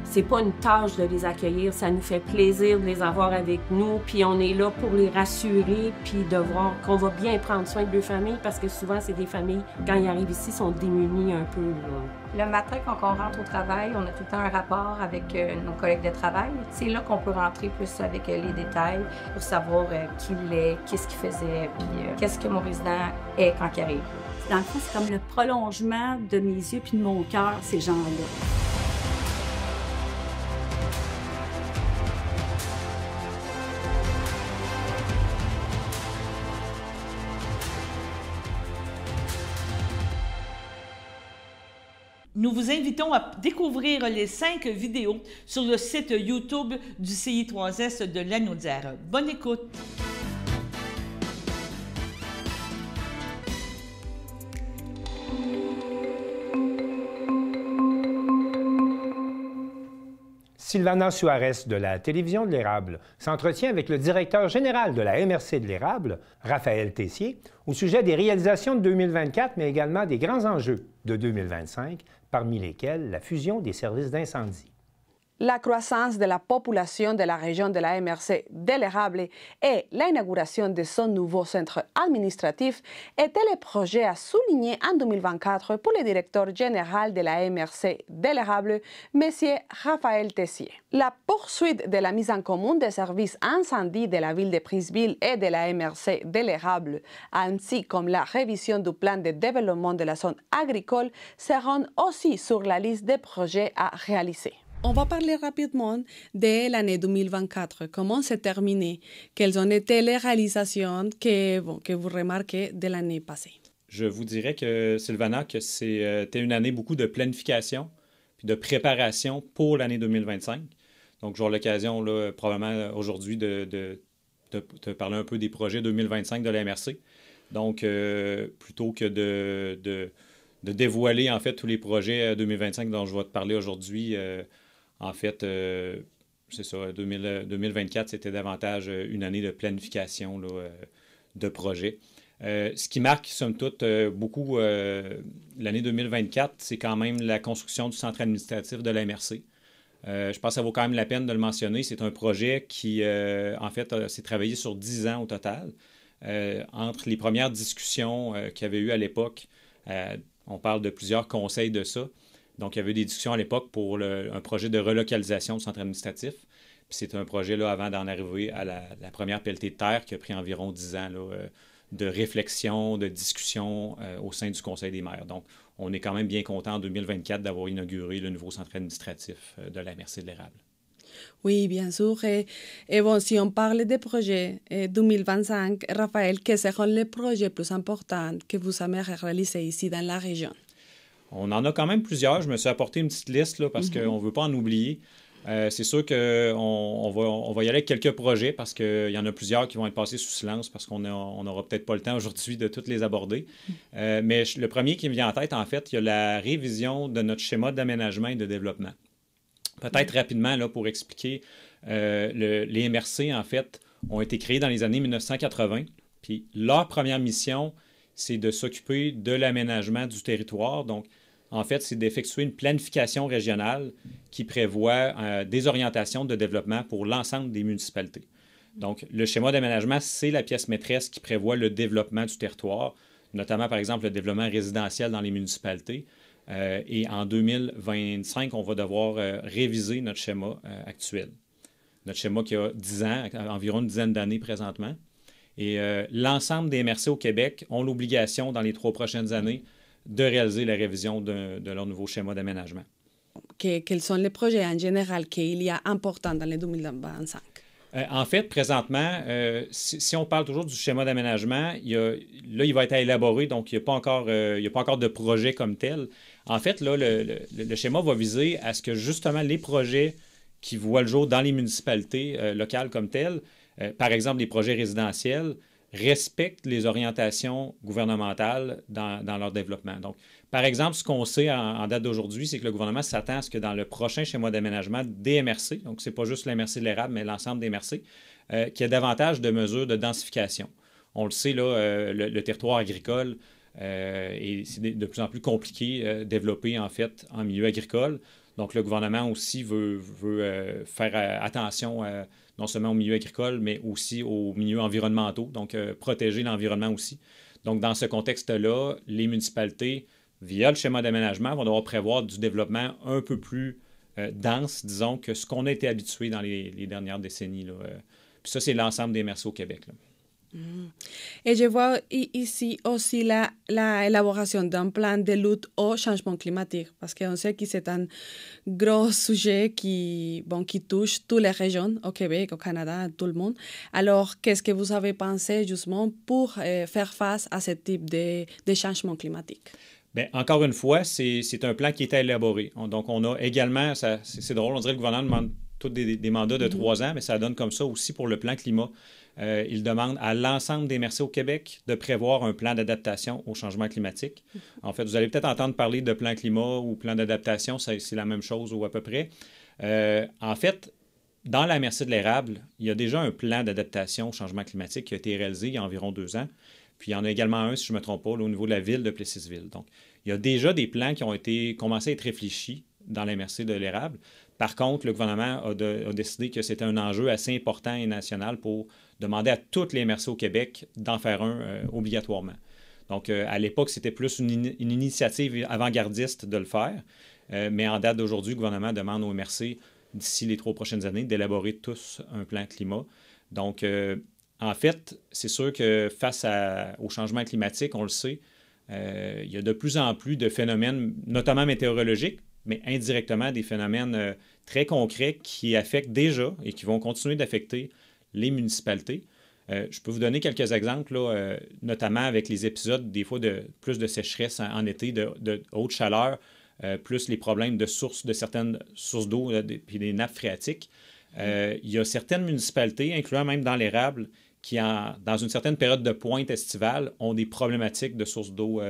c'est pas une tâche de les accueillir, ça nous fait plaisir de les avoir avec nous, puis on est là pour les rassurer, puis de voir qu'on va bien prendre soin de leur famille, parce que souvent, c'est des familles, quand ils arrivent ici, sont démunies un peu. Là. Le matin, quand on rentre au travail, on a tout le temps un rapport avec nos collègues de travail. C'est là qu'on peut rentrer plus avec les détails pour savoir qui il est, qu'est-ce qu'il faisait, puis qu'est-ce que mon résident est quand il arrive. Dans le fond, c'est comme le prolongement de mes yeux puis de mon cœur, ces gens-là. Nous vous invitons à découvrir les 5 vidéos sur le site YouTube du CI3S de Lanaudière. Bonne écoute! Sylvana Suarez de la Télévision de l'Érable s'entretient avec le directeur général de la MRC de l'Érable, Raphaël Tessier, au sujet des réalisations de 2024, mais également des grands enjeux de 2025, parmi lesquels la fusion des services d'incendie. La croissance de la population de la région de la MRC de l'Érable et l'inauguration de son nouveau centre administratif étaient les projets à souligner en 2024 pour le directeur général de la MRC de l'Érable, M. Raphaël Tessier. La poursuite de la mise en commun des services incendie de la ville de Prisville et de la MRC de l'Érable, ainsi comme la révision du plan de développement de la zone agricole, seront aussi sur la liste des projets à réaliser. On va parler rapidement de l'année 2024, comment s'est terminé, quelles ont été les réalisations que vous remarquez de l'année passée. Je vous dirais que, Sylvana, que c'était une année beaucoup de planification puis de préparation pour l'année 2025. Donc, j'aurai l'occasion, là, probablement aujourd'hui, de parler un peu des projets 2025 de la MRC. Donc, plutôt que de dévoiler, en fait, tous les projets 2025 dont je vais te parler aujourd'hui, en fait, c'est ça, 2024, c'était davantage une année de planification là, de projets. Ce qui marque, somme toute, beaucoup l'année 2024, c'est quand même la construction du centre administratif de la MRC. Je pense que ça vaut quand même la peine de le mentionner. C'est un projet qui, en fait, s'est travaillé sur 10 ans au total. Entre les premières discussions qu'il y avait eu à l'époque, on parle de plusieurs conseils de ça. Donc, il y avait des discussions à l'époque pour un projet de relocalisation du centre administratif. Puis c'est un projet, là, avant d'en arriver à la première pelletée de terre qui a pris environ 10 ans là, de réflexion, de discussion au sein du Conseil des maires. Donc, on est quand même bien content en 2024 d'avoir inauguré le nouveau centre administratif de la MRC de l'Érable. Oui, bien sûr. Et bon, si on parle des projets 2025, Raphaël, quels seront les projets plus importants que vous aimeriez réaliser ici dans la région? On en a quand même plusieurs. Je me suis apporté une petite liste là, parce qu'on ne veut pas en oublier. C'est sûr qu'on va y aller avec quelques projets parce qu'il y en a plusieurs qui vont être passés sous silence parce qu'on n'aura peut-être pas le temps aujourd'hui de toutes les aborder. Mais le premier qui me vient en tête, en fait, il y a la révision de notre schéma d'aménagement et de développement. Peut-être rapidement, là, pour expliquer, les MRC, en fait, ont été créés dans les années 1980. Puis leur première mission, c'est de s'occuper de l'aménagement du territoire. Donc, en fait, c'est d'effectuer une planification régionale qui prévoit des orientations de développement pour l'ensemble des municipalités. Donc, le schéma d'aménagement, c'est la pièce maîtresse qui prévoit le développement du territoire, notamment, par exemple, le développement résidentiel dans les municipalités. Et en 2025, on va devoir réviser notre schéma actuel. Notre schéma qui a 10 ans, environ une dizaine d'années présentement. Et l'ensemble des MRC au Québec ont l'obligation, dans les 3 prochaines années, de réaliser la révision de leur nouveau schéma d'aménagement. Quels sont les projets en général qu'il y a importants dans les 2025? En fait, présentement, si on parle toujours du schéma d'aménagement, il va être à élaborer, donc il n'y a pas encore de projet comme tel. En fait, là, le schéma va viser à ce que justement les projets qui voient le jour dans les municipalités locales comme telles, par exemple les projets résidentiels, respectent les orientations gouvernementales dans leur développement. Donc, par exemple, ce qu'on sait en date d'aujourd'hui, c'est que le gouvernement s'attend à ce que dans le prochain schéma d'aménagement des MRC, donc ce n'est pas juste la MRC de l'érable, mais l'ensemble des MRC, qu'il y ait davantage de mesures de densification. On le sait, là, le territoire agricole, et c'est de plus en plus compliqué développer, en fait, en milieu agricole. Donc, le gouvernement aussi veut faire attention non seulement au milieu agricole, mais aussi aux milieux environnementaux, donc protéger l'environnement aussi. Donc, dans ce contexte-là, les municipalités, via le schéma d'aménagement, vont devoir prévoir du développement un peu plus dense, disons, que ce qu'on a été habitué dans les dernières décennies, là. Puis ça, c'est l'ensemble des MRC au Québec, là. Et je vois ici aussi l'élaboration d'un plan de lutte au changement climatique, parce qu'on sait que c'est un gros sujet qui touche toutes les régions au Québec, au Canada, tout le monde. Alors, qu'est-ce que vous avez pensé justement pour faire face à ce type de changement climatique? Bien, encore une fois, c'est un plan qui est à élaborer. Donc, on a également, c'est drôle, on dirait que le gouvernement demande tous des mandats de 3 ans, mais ça donne comme ça aussi pour le plan climat. Il demande à l'ensemble des MRC au Québec de prévoir un plan d'adaptation au changement climatique. En fait, vous allez peut-être entendre parler de plan climat ou plan d'adaptation, c'est la même chose ou à peu près. En fait, dans la MRC de l'érable, il y a déjà un plan d'adaptation au changement climatique qui a été réalisé il y a environ 2 ans. Puis il y en a également un, si je ne me trompe pas, là, au niveau de la ville de Plessisville. Donc, il y a déjà des plans qui ont commencé à être réfléchis dans la MRC de l'érable. Par contre, le gouvernement a décidé que c'était un enjeu assez important et national pour demander à toutes les MRC au Québec d'en faire un obligatoirement. Donc, à l'époque, c'était plus une initiative avant-gardiste de le faire. Mais en date d'aujourd'hui, le gouvernement demande aux MRC, d'ici les 3 prochaines années, d'élaborer tous un plan climat. Donc, en fait, c'est sûr que face au changement climatique, on le sait, il y a de plus en plus de phénomènes, notamment météorologiques, mais indirectement des phénomènes très concrets qui affectent déjà et qui vont continuer d'affecter les municipalités. Je peux vous donner quelques exemples, là, notamment avec les épisodes, des fois, de plus de sécheresse en été, de haute chaleur, plus les problèmes de certaines sources d'eau et des nappes phréatiques. Il y a certaines municipalités, incluant même dans l'érable, qui, dans une certaine période de pointe estivale, ont des problématiques de sources d'eau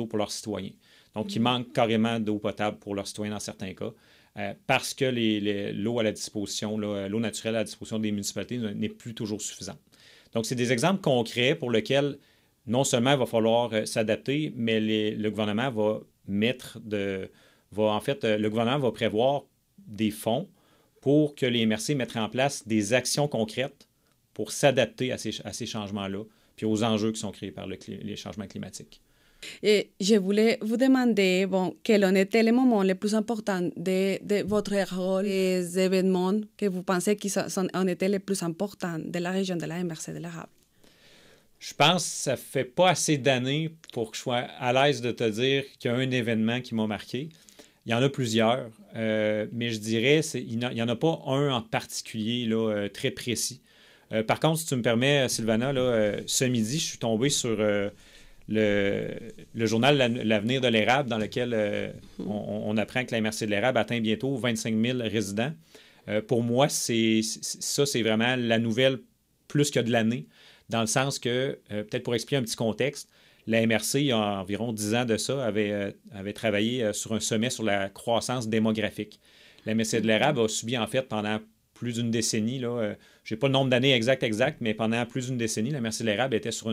pour leurs citoyens. Donc, il manque carrément d'eau potable pour leurs citoyens dans certains cas, parce que l'eau à la disposition, l'eau naturelle à la disposition des municipalités n'est plus toujours suffisante. Donc, c'est des exemples concrets pour lesquels non seulement il va falloir s'adapter, mais le gouvernement le gouvernement va prévoir des fonds pour que les MRC mettent en place des actions concrètes pour s'adapter à ces changements-là, puis aux enjeux qui sont créés par les changements climatiques. Et je voulais vous demander, quels ont été les moments les plus importants de votre rôle, les événements que vous pensez qui ont été les plus importants de la région de la MRC de l'érable? Je pense que ça ne fait pas assez d'années pour que je sois à l'aise de te dire qu'il y a un événement qui m'a marqué. Il Il y en a plusieurs, mais je dirais il n'y en a pas un en particulier là, très précis. Par contre, si tu me permets, Sylvana, là, ce midi, je suis tombé sur le journal L'Avenir de l'érable, dans lequel on apprend que la MRC de l'érable atteint bientôt 25 000 résidents. Pour moi, c'est vraiment la nouvelle plus que de l'année, dans le sens que, peut-être pour expliquer un petit contexte, la MRC, il y a environ 10 ans de ça, avait travaillé sur un sommet sur la croissance démographique. La MRC de l'érable a subi, en fait, pendant plus d'une décennie, je n'ai pas le nombre d'années exact, mais pendant plus d'une décennie, la MRC de l'érable était sur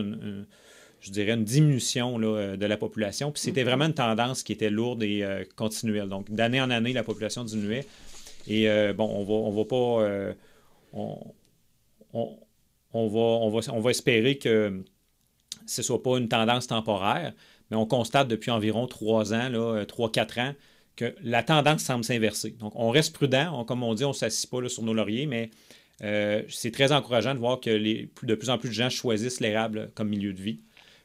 je dirais, une diminution là, de la population. Puis c'était vraiment une tendance qui était lourde et continuelle. Donc, d'année en année, la population diminuait. Et on va espérer que ce ne soit pas une tendance temporaire, mais on constate depuis environ 3 ans, 3-4 ans, que la tendance semble s'inverser. Donc, on reste prudent. Comme on dit, on ne s'assit pas là, sur nos lauriers, mais c'est très encourageant de voir que de plus en plus de gens choisissent l'érable comme milieu de vie.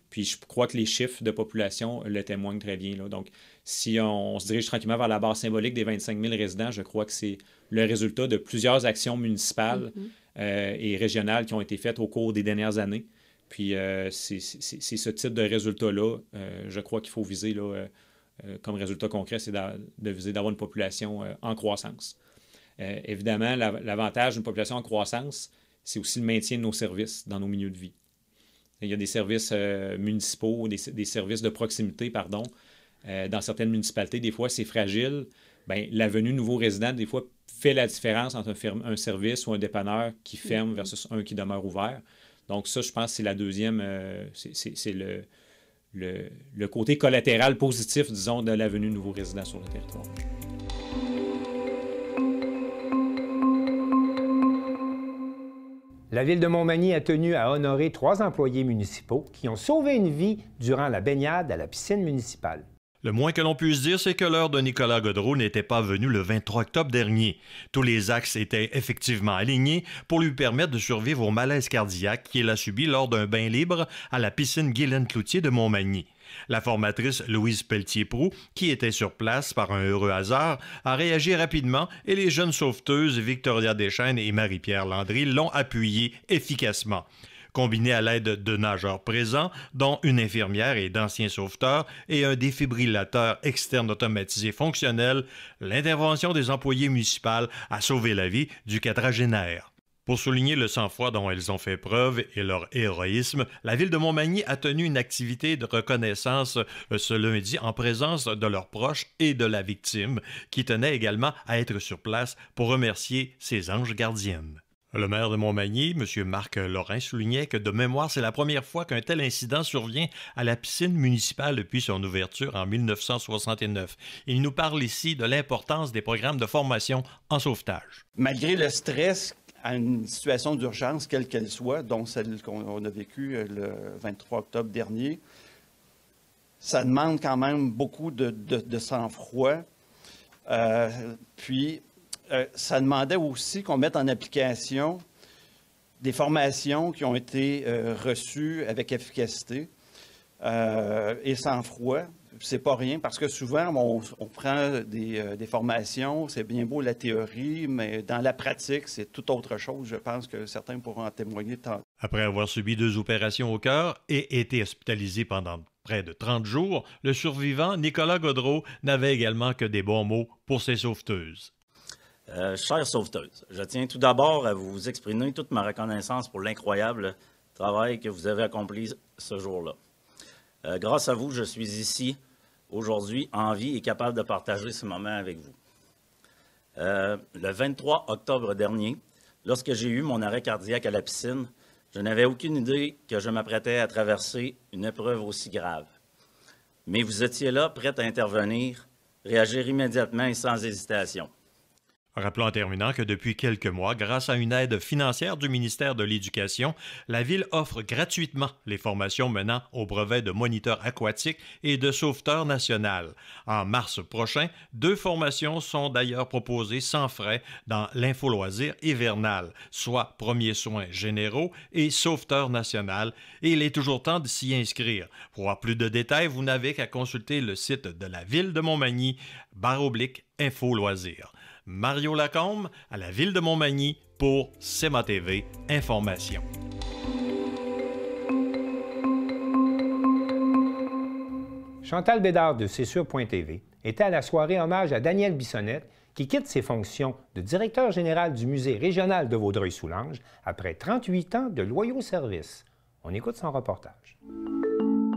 Puis je crois que les chiffres de population le témoignent très bien, là. Donc, si on se dirige tranquillement vers la barre symbolique des 25 000 résidents, je crois que c'est le résultat de plusieurs actions municipales et régionales qui ont été faites au cours des dernières années. Puis c'est ce type de résultat-là, je crois qu'il faut viser là, comme résultat concret, c'est de viser d'avoir une population en croissance. Évidemment, l'avantage d'une population en croissance, c'est aussi le maintien de nos services dans nos milieux de vie. Il y a des services municipaux, des services de proximité, pardon. Dans certaines municipalités, des fois, c'est fragile. Bien, la venue de nouveaux résidents, des fois, fait la différence entre un service ou un dépanneur qui ferme versus un qui demeure ouvert. Donc ça, je pense, c'est la deuxième, c'est le côté collatéral positif, disons, de la venue de nouveaux résidents sur le territoire. La Ville de Montmagny a tenu à honorer 3 employés municipaux qui ont sauvé une vie durant la baignade à la piscine municipale. Le moins que l'on puisse dire, c'est que l'heure de Nicolas Gaudreau n'était pas venue le 23 octobre dernier. Tous les axes étaient effectivement alignés pour lui permettre de survivre au malaise cardiaque qu'il a subi lors d'un bain libre à la piscine Guylaine-Cloutier de Montmagny. La formatrice Louise Pelletier-Proux, qui était sur place par un heureux hasard, a réagi rapidement et les jeunes sauveteuses Victoria Deschênes et Marie-Pierre Landry l'ont appuyée efficacement. Combiné à l'aide de nageurs présents, dont une infirmière et d'anciens sauveteurs, et un défibrillateur externe automatisé fonctionnel, l'intervention des employés municipaux a sauvé la vie du quadragénaire. Pour souligner le sang-froid dont elles ont fait preuve et leur héroïsme, la Ville de Montmagny a tenu une activité de reconnaissance ce lundi en présence de leurs proches et de la victime, qui tenait également à être sur place pour remercier ses anges gardiennes. Le maire de Montmagny, M. Marc Lorrain, soulignait que de mémoire, c'est la première fois qu'un tel incident survient à la piscine municipale depuis son ouverture en 1969. Il nous parle ici de l'importance des programmes de formation en sauvetage. Malgré le stress à une situation d'urgence, quelle qu'elle soit, dont celle qu'on a vécue le 23 octobre dernier, ça demande quand même beaucoup de sang-froid. Ça demandait aussi qu'on mette en application des formations qui ont été reçues avec efficacité et sang-froid. C'est pas rien, parce que souvent, on prend des formations, c'est bien beau la théorie, mais dans la pratique, c'est tout autre chose. Je pense que certains pourront en témoigner. Après avoir subi 2 opérations au cœur et été hospitalisé pendant près de 30 jours, le survivant, Nicolas Gaudreau, n'avait également que des bons mots pour ses sauveteuses. Chères sauveteuses, je tiens tout d'abord à vous exprimer toute ma reconnaissance pour l'incroyable travail que vous avez accompli ce jour-là. Grâce à vous, je suis ici aujourd'hui en vie et capable de partager ce moment avec vous. Le 23 octobre dernier, lorsque j'ai eu mon arrêt cardiaque à la piscine, je n'avais aucune idée que je m'apprêtais à traverser une épreuve aussi grave. Mais vous étiez là, prête à intervenir, réagir immédiatement et sans hésitation. Rappelons en terminant que depuis quelques mois, grâce à une aide financière du ministère de l'Éducation, la Ville offre gratuitement les formations menant au brevet de moniteur aquatique et de sauveteur national. En mars prochain, 2 formations sont d'ailleurs proposées sans frais dans l'infoloisir hivernal, soit premiers soins généraux et sauveteur national, et il est toujours temps de s'y inscrire. Pour avoir plus de détails, vous n'avez qu'à consulter le site de la Ville de Montmagny, /infoloisir. Mario Lacombe, à la Ville de Montmagny pour CEMA TV Information. Chantal Bédard de Cessure.tv était à la soirée hommage à Daniel Bissonnette qui quitte ses fonctions de directeur général du Musée régional de Vaudreuil-Soulanges après 38 ans de loyaux services. On écoute son reportage.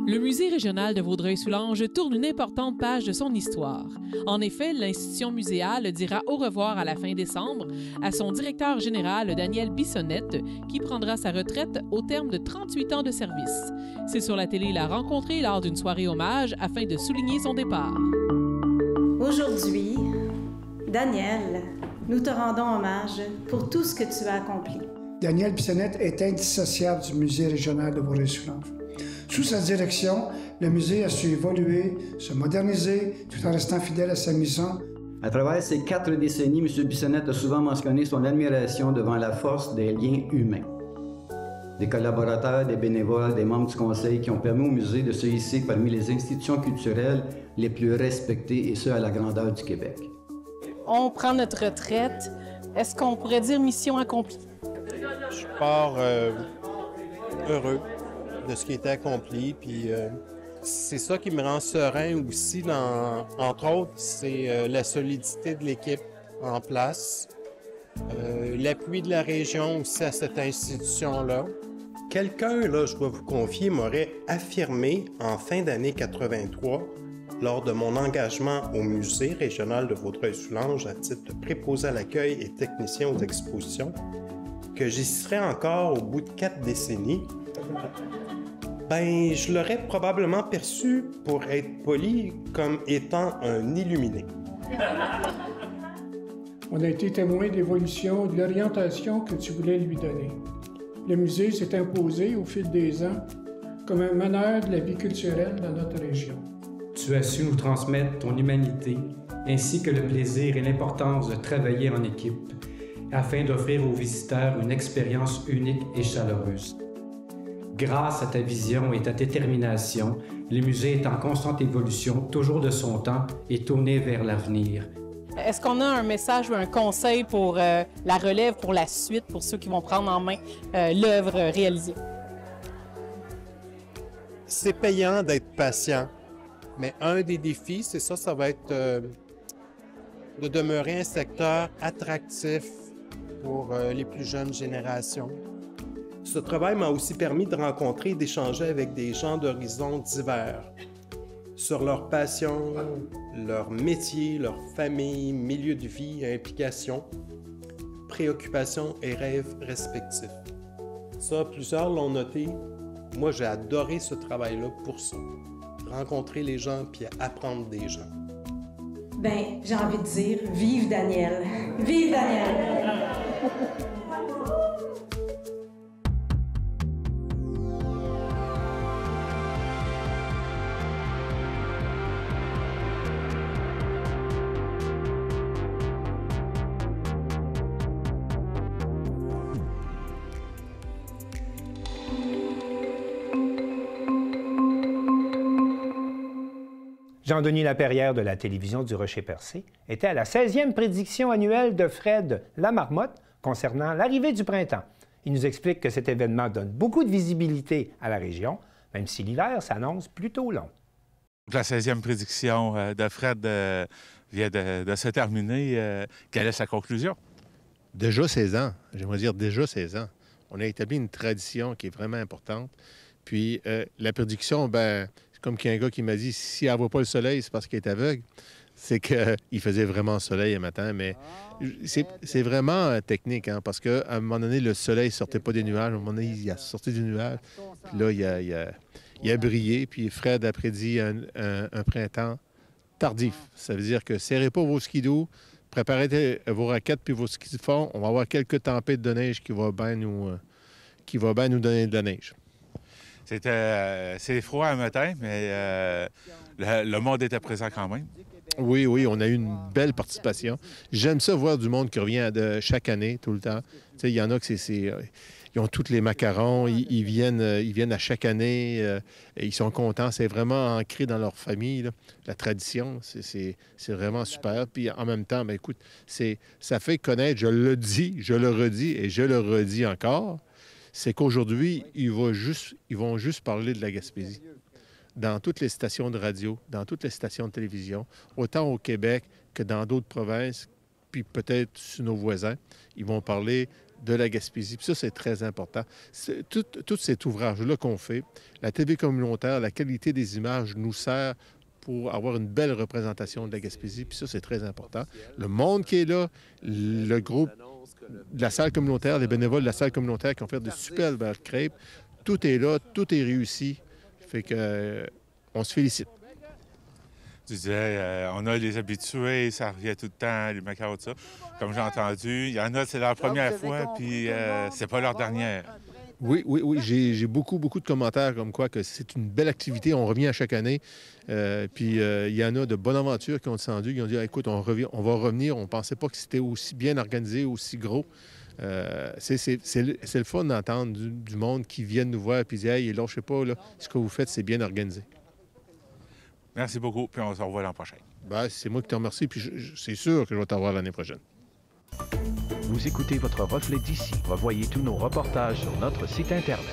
Le Musée régional de Vaudreuil-Soulanges tourne une importante page de son histoire. En effet, l'institution muséale dira au revoir à la fin décembre à son directeur général Daniel Bissonnette, qui prendra sa retraite au terme de 38 ans de service. C'est sur la télé l'a rencontré lors d'une soirée hommage afin de souligner son départ. Aujourd'hui, Daniel, nous te rendons hommage pour tout ce que tu as accompli. Daniel Bissonnette est indissociable du Musée régional de Vaudreuil-Soulanges. Sous sa direction, le musée a su évoluer, se moderniser, tout en restant fidèle à sa mission. À travers ces 4 décennies, M. Bissonnette a souvent mentionné son admiration devant la force des liens humains. Des collaborateurs, des bénévoles, des membres du conseil qui ont permis au musée de se hisser parmi les institutions culturelles les plus respectées, et ce, à la grandeur du Québec. On prend notre retraite. Est-ce qu'on pourrait dire mission accomplie? Je pars heureux de ce qui a été accompli, puis c'est ça qui me rend serein aussi, entre autres, c'est la solidité de l'équipe en place, l'appui de la région aussi à cette institution-là. Quelqu'un, là, je dois vous confier, m'aurait affirmé en fin d'année 83, lors de mon engagement au Musée régional de Vaudreuil-Soulanges à titre de préposé à l'accueil et technicien aux expositions, que j'y serais encore au bout de 4 décennies. Ben, je l'aurais probablement perçu, pour être poli, comme étant un illuminé. On a été témoin de l'évolution et de l'orientation que tu voulais lui donner. Le musée s'est imposé au fil des ans comme un meneur de la vie culturelle dans notre région. Tu as su nous transmettre ton humanité, ainsi que le plaisir et l'importance de travailler en équipe, afin d'offrir aux visiteurs une expérience unique et chaleureuse. Grâce à ta vision et ta détermination, le musée est en constante évolution, toujours de son temps et tourné vers l'avenir. Est-ce qu'on a un message ou un conseil pour la relève, pour la suite, pour ceux qui vont prendre en main l'œuvre réalisée? C'est payant d'être patient, mais un des défis, c'est ça, ça va être de demeurer un secteur attractif pour les plus jeunes générations. Ce travail m'a aussi permis de rencontrer et d'échanger avec des gens d'horizons divers sur leurs passions, leur métier, leur famille, milieu de vie, implications, préoccupations et rêves respectifs. Ça, plusieurs l'ont noté. Moi, j'ai adoré ce travail-là pour ça. Rencontrer les gens puis apprendre des gens. Ben, j'ai envie de dire, vive Daniel! Vive Daniel! Jean-Denis Laperrière de la télévision du Rocher-Percé était à la 16e prédiction annuelle de Fred Lamarmotte concernant l'arrivée du printemps. Il nous explique que cet événement donne beaucoup de visibilité à la région, même si l'hiver s'annonce plutôt long. La 16e prédiction de Fred vient de se terminer. Quelle est sa conclusion? Déjà 16 ans, j'aimerais dire déjà 16 ans. On a établi une tradition qui est vraiment importante. Puis la prédiction, ben c'est comme qu'il y a un gars qui m'a dit, s'il ne voit pas le soleil, c'est parce qu'il est aveugle. C'est qu'il faisait vraiment soleil un matin, mais c'est vraiment technique, hein, parce qu'à un moment donné, le soleil ne sortait pas des nuages. À un moment donné, il a sorti du nuage. Puis là, il a brillé. Puis Fred a prédit un printemps tardif. Ça veut dire que serrez pas vos skidoo, préparez vos raquettes puis vos skis de fond. On va avoir quelques tempêtes de neige qui va bien nous donner de la neige. C'est froid un matin, mais le monde était présent quand même. Oui, on a eu une belle participation. J'aime ça voir du monde qui revient chaque année, tout le temps. Tu sais, il y en a que ils ont tous les macarons, ils viennent à chaque année, et ils sont contents. C'est vraiment ancré dans leur famille, là. La tradition, c'est vraiment super. Puis en même temps, bien, écoute, ça fait connaître, je le dis, je le redis et je le redis encore, c'est qu'aujourd'hui, ils vont juste parler de la Gaspésie. Dans toutes les stations de radio, dans toutes les stations de télévision, autant au Québec que dans d'autres provinces, puis peut-être sur nos voisins, ils vont parler de la Gaspésie. Puis ça, c'est très important. Tout cet ouvrage-là qu'on fait, la TV communautaire, la qualité des images nous sert pour avoir une belle représentation de la Gaspésie. Puis ça, c'est très important. Le monde qui est là, le groupe de la salle communautaire, les bénévoles de la salle communautaire qui ont fait de superbes crêpes, tout est là, tout est réussi. Fait que on se félicite. Tu disais, on a les habitués, ça revient tout le temps, les macarons, tout ça. Comme j'ai entendu, il y en a, c'est leur première fois, puis c'est pas leur dernière. Oui. J'ai beaucoup de commentaires comme quoi que c'est une belle activité. On revient à chaque année. Puis il y en a de bonnes aventures qui ont descendu. Ils ont dit, écoute, on va revenir. On ne pensait pas que c'était aussi bien organisé, aussi gros. C'est le fun d'entendre du monde qui viennent nous voir et qui dit, hey, là, je sais pas, là, ce que vous faites, c'est bien organisé. Merci beaucoup, puis on se revoit l'an prochain. Ben, c'est moi qui te remercie, puis c'est sûr que je vais t'avoir l'année prochaine. Vous écoutez votre reflet d'ici. Revoyez tous nos reportages sur notre site Internet.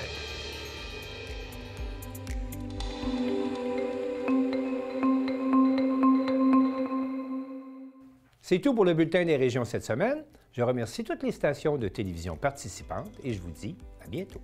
C'est tout pour le Bulletin des régions cette semaine. Je remercie toutes les stations de télévision participantes et je vous dis à bientôt.